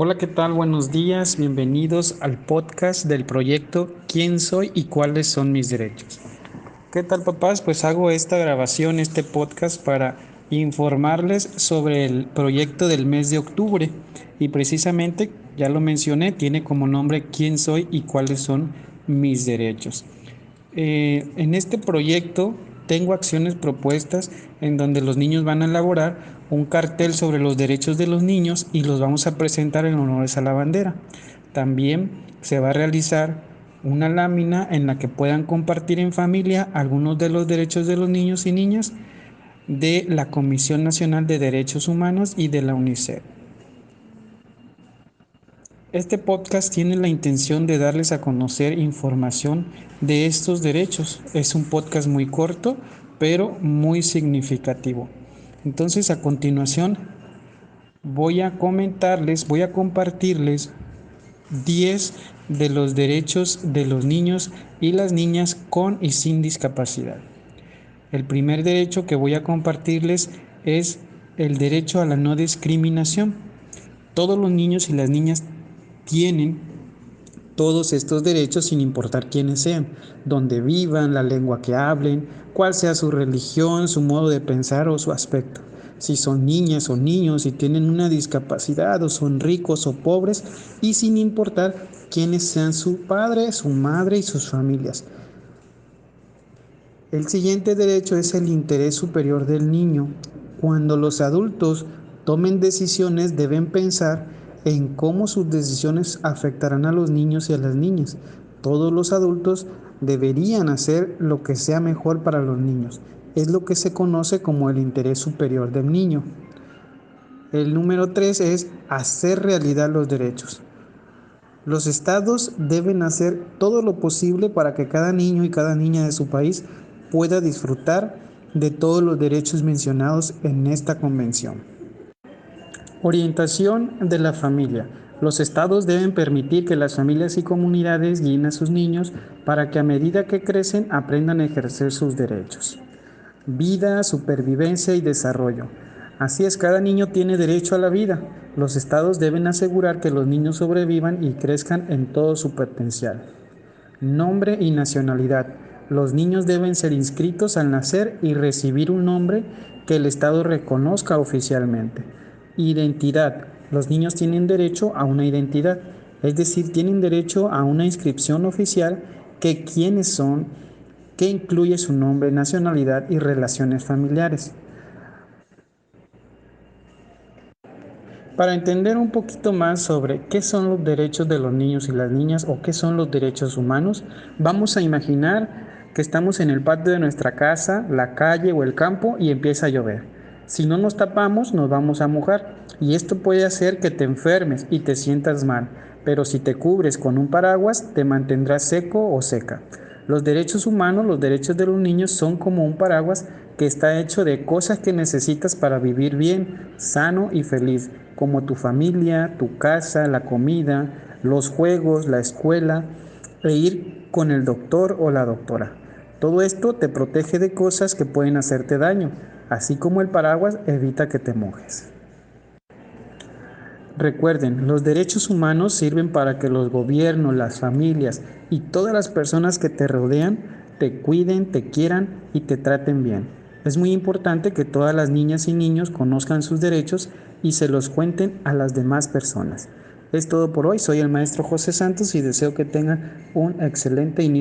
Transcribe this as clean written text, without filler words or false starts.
Hola, ¿qué tal? Buenos días, bienvenidos al podcast del proyecto ¿Quién soy y cuáles son mis derechos? ¿Qué tal, papás? Pues hago esta grabación, este podcast para informarles sobre el proyecto del mes de octubre y precisamente, ya lo mencioné, tiene como nombre ¿Quién soy y cuáles son mis derechos? En este proyecto tengo acciones propuestas en donde los niños van a elaborar un cartel sobre los derechos de los niños y los vamos a presentar en honores a la bandera. También se va a realizar una lámina en la que puedan compartir en familia algunos de los derechos de los niños y niñas de la Comisión Nacional de Derechos Humanos y de la UNICEF. Este podcast tiene la intención de darles a conocer información de estos derechos. Es un podcast muy corto, pero muy significativo. Entonces, a continuación, voy a compartirles 10 de los derechos de los niños y las niñas con y sin discapacidad. El primer derecho que voy a compartirles es el derecho a la no discriminación. Todos los niños y las niñas tienen todos estos derechos sin importar quiénes sean, dónde vivan, la lengua que hablen, cuál sea su religión, su modo de pensar o su aspecto. Si son niñas o niños, si tienen una discapacidad o son ricos o pobres y sin importar quiénes sean su padre, su madre y sus familias. El siguiente derecho es el interés superior del niño. Cuando los adultos tomen decisiones, deben pensar en cómo sus decisiones afectarán a los niños y a las niñas. Todos los adultos deberían hacer lo que sea mejor para los niños. Es lo que se conoce como el interés superior del niño. El número 3 es hacer realidad los derechos. Los estados deben hacer todo lo posible para que cada niño y cada niña de su país pueda disfrutar de todos los derechos mencionados en esta convención. Orientación de la familia. Los estados deben permitir que las familias y comunidades guíen a sus niños para que a medida que crecen aprendan a ejercer sus derechos. Vida, supervivencia y desarrollo. Así es, cada niño tiene derecho a la vida. Los estados deben asegurar que los niños sobrevivan y crezcan en todo su potencial. Nombre y nacionalidad. Los niños deben ser inscritos al nacer y recibir un nombre que el estado reconozca oficialmente. Identidad. Los niños tienen derecho a una identidad, es decir, tienen derecho a una inscripción oficial que quiénes son, que incluye su nombre, nacionalidad y relaciones familiares. Para entender un poquito más sobre qué son los derechos de los niños y las niñas o qué son los derechos humanos, vamos a imaginar que estamos en el patio de nuestra casa, la calle o el campo y empieza a llover. Si no nos tapamos, nos vamos a mojar y esto puede hacer que te enfermes y te sientas mal, pero si te cubres con un paraguas, te mantendrás seco o seca. Los derechos humanos, los derechos de los niños son como un paraguas que está hecho de cosas que necesitas para vivir bien, sano y feliz, como tu familia, tu casa, la comida, los juegos, la escuela e ir con el doctor o la doctora. Todo esto te protege de cosas que pueden hacerte daño, así como el paraguas evita que te mojes. Recuerden, los derechos humanos sirven para que los gobiernos, las familias y todas las personas que te rodean te cuiden, te quieran y te traten bien. Es muy importante que todas las niñas y niños conozcan sus derechos y se los cuenten a las demás personas. Es todo por hoy, soy el maestro José Santos y deseo que tengan un excelente inicio.